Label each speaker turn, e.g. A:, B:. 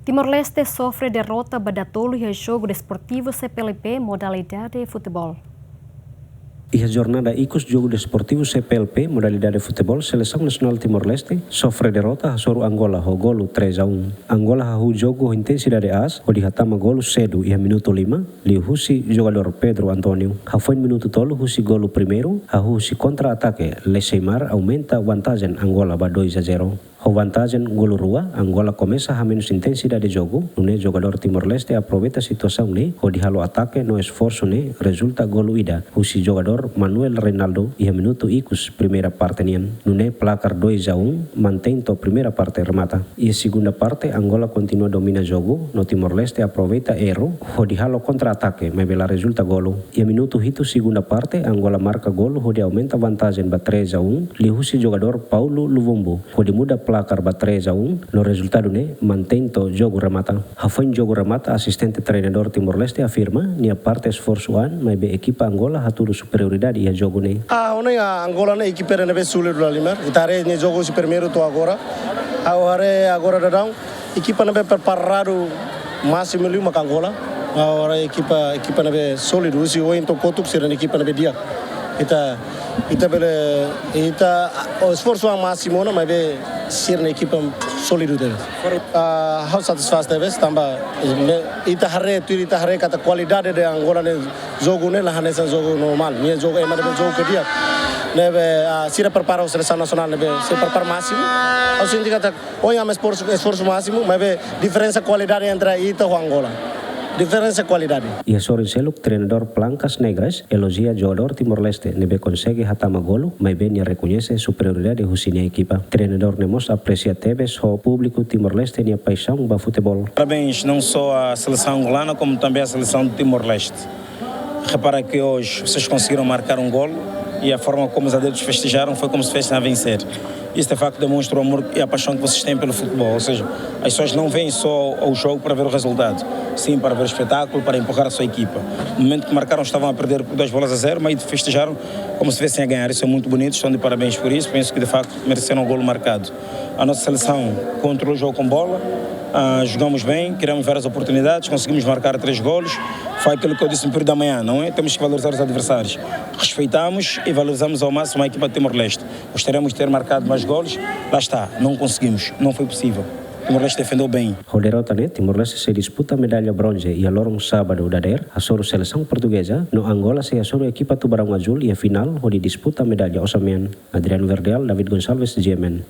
A: Timor-Leste sofre derrota badatolo e jogo desportivo CPLP modalidade futebol.
B: E a jornada ICOS Jogo Desportivo CPLP, modalidade futebol, Seleção Nacional Timor-Leste, sofre derrota sobre Angola, o golo 3-1. Angola o jogo intensidade as, o dihatama golo cedo e a minuto 5, liu husi jogador Pedro Antonio. A foi minuto tolo husi golo primeiro, a husi contra-ataque, Leseimar aumenta a vantagem Angola ba 2-0. A vantagem golo rua, Angola começa a menos intensidade de jogo, o jogador Timor-Leste aproveita a situação o dihalo ataque no esforço resulta golo ida, husi jogador Manuel Reinaldo e a minuto ICOS primeira parte no placar 2-1, mantém a primeira parte remata. E a segunda parte, Angola continua domina jogo, no Timor-Leste aproveita erro, o dihalo contra-ataque, mas bela resulta golo. E a minuto hito segunda parte, Angola marca golo, o aumenta vantagem ba 3-1, li husi jogador Paulo Luvumbo, o muda placar ba 3-1, no resultado mantém o jogo remata. A foi jogo remata, assistente treinador Timor-Leste afirma, nia parte esforço mas be equipa Angola hatulu superioridade e a jogo
C: a Angola na equipe era bem sólida lá limer. Itare ne jogo se primeiro to agora. Agora dadão, equipa na bem preparado máximo ali uma Angola. Agora equipa na bem sólida, usi o então kotuk ser na equipa na bem dia. Ita o esforço máximo na mas bem ser na equipa sólida dele. How satisfaz deve tamba ita hare kata qualidade de Angola ne jogo lá nesse jogo normal. Nia jogo é mais jogo que dia. Neve se prepara a seleção nacional neve se prepara máximo. O sindicato hoje é esforço máximo, mas diferença qualidade entre ita e Angola. Diferença qualidade.
B: E a Sorin Seluk, treinador Plancas Negras, elogia jogador Timor-Leste, nebe consegue hatama golo, mas bem reconhece superioridade da equipa. Treinador Nemos aprecia teves o público Timor-Leste e a paixão do futebol.
D: Parabéns não só à seleção angolana, como também à seleção de Timor-Leste. Repara que hoje vocês conseguiram marcar um golo e a forma como os adeptos festejaram foi como se fossem a vencer. Isso de facto demonstra o amor e a paixão que vocês têm pelo futebol, ou seja, as pessoas não vêm só ao jogo para ver o resultado, sim para ver o espetáculo, para empurrar a sua equipa. No momento que marcaram estavam a perder por 2-0, mas festejaram como se fossem a ganhar. Isso é muito bonito, estão de parabéns por isso, penso que de facto mereceram um golo marcado. A nossa seleção controlou o jogo com bola, jogamos bem, criamos várias oportunidades, conseguimos marcar 3 golos. Foi aquilo que eu disse no período da manhã, não é? Temos que valorizar os adversários. Respeitamos e valorizamos ao máximo a equipa de Timor-Leste. Gostaríamos de ter marcado mais golos, lá está, não conseguimos, não foi possível. Timor-Leste defendeu bem.
B: O derrota Timor-Leste se disputa a medalha bronze e a lorong sábado a soro seleção portuguesa, no Angola se a soro equipa Tubarão Azul e a final onde disputa a medalha Osamean. Adriano Verdeal, David Gonçalves, GMN.